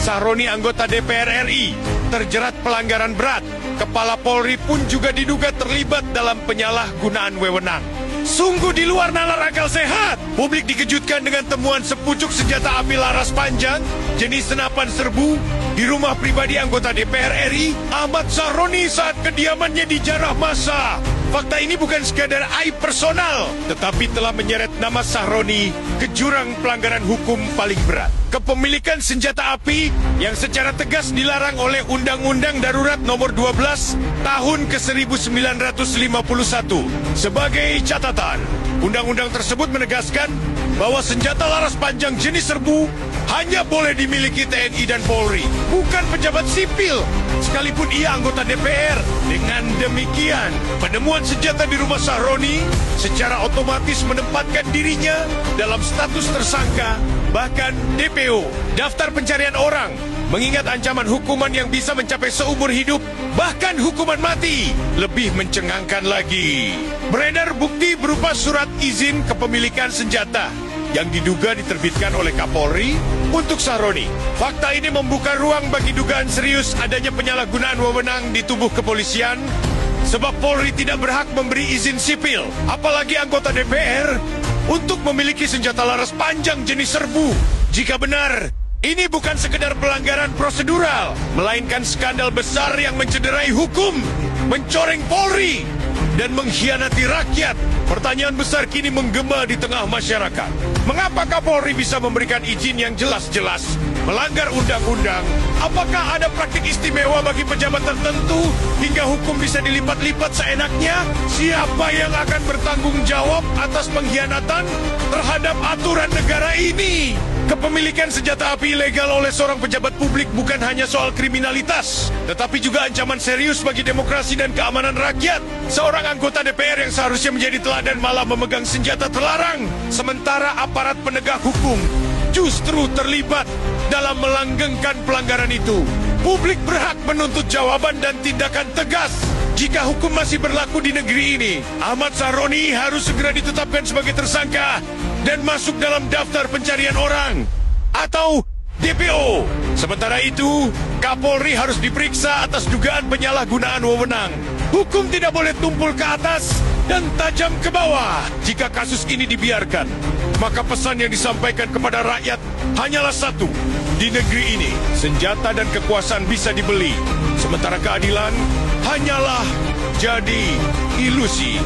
Sahroni anggota DPR RI terjerat pelanggaran berat. Kepala Polri pun juga diduga terlibat dalam penyalahgunaan wewenang. Sungguh di luar nalar akal sehat. Publik dikejutkan dengan temuan sepucuk senjata api laras panjang jenis senapan serbu di rumah pribadi anggota DPR RI Ahmad Sahroni saat kediamannya dijarah massa. Fakta ini bukan sekadar aib personal, tetapi telah menyeret nama Sahroni ke jurang pelanggaran hukum paling berat. Kepemilikan senjata api yang secara tegas dilarang oleh Undang-Undang Darurat Nomor 12 Tahun ke-1951. Sebagai catatan, undang-undang tersebut menegaskan bahwa senjata laras panjang jenis serbu hanya boleh dimiliki TNI dan Polri, bukan pejabat sipil, sekalipun ia anggota DPR. Dengan demikian, penemuan senjata di rumah Sahroni secara otomatis menempatkan dirinya dalam status tersangka, bahkan DPO, daftar pencarian orang, mengingat ancaman hukuman yang bisa mencapai seumur hidup, bahkan hukuman mati. Lebih mencengangkan lagi, beredar bukti berupa surat izin kepemilikan senjata yang diduga diterbitkan oleh Kapolri untuk Sahroni. Fakta ini membuka ruang bagi dugaan serius adanya penyalahgunaan wewenang di tubuh kepolisian, sebab Polri tidak berhak memberi izin sipil, apalagi anggota DPR, untuk memiliki senjata laras panjang jenis serbu. Jika benar, ini bukan sekedar pelanggaran prosedural, melainkan skandal besar yang mencederai hukum, mencoreng Polri, dan mengkhianati rakyat. Pertanyaan besar kini menggema di tengah masyarakat. Mengapa Kapolri bisa memberikan izin yang jelas-jelas melanggar undang-undang? Apakah ada praktik istimewa bagi pejabat tertentu hingga hukum bisa dilipat-lipat seenaknya? Siapa yang akan bertanggung jawab atas pengkhianatan terhadap aturan negara ini? Kepemilikan senjata api ilegal oleh seorang pejabat publik bukan hanya soal kriminalitas, tetapi juga ancaman serius bagi demokrasi dan keamanan rakyat. Seorang anggota DPR yang seharusnya menjadi teladan malah memegang senjata terlarang, sementara aparat penegak hukum justru terlibat dalam melanggengkan pelanggaran itu. Publik berhak menuntut jawaban dan tindakan tegas. Jika hukum masih berlaku di negeri ini, Ahmad Sahroni harus segera ditetapkan sebagai tersangka dan masuk dalam daftar pencarian orang atau DPO. Sementara itu, Kapolri harus diperiksa atas dugaan penyalahgunaan wewenang. Hukum tidak boleh tumpul ke atas dan tajam ke bawah. Jika kasus ini dibiarkan, maka pesan yang disampaikan kepada rakyat hanyalah satu. Di negeri ini, senjata dan kekuasaan bisa dibeli, sementara keadilan hanyalah jadi ilusi.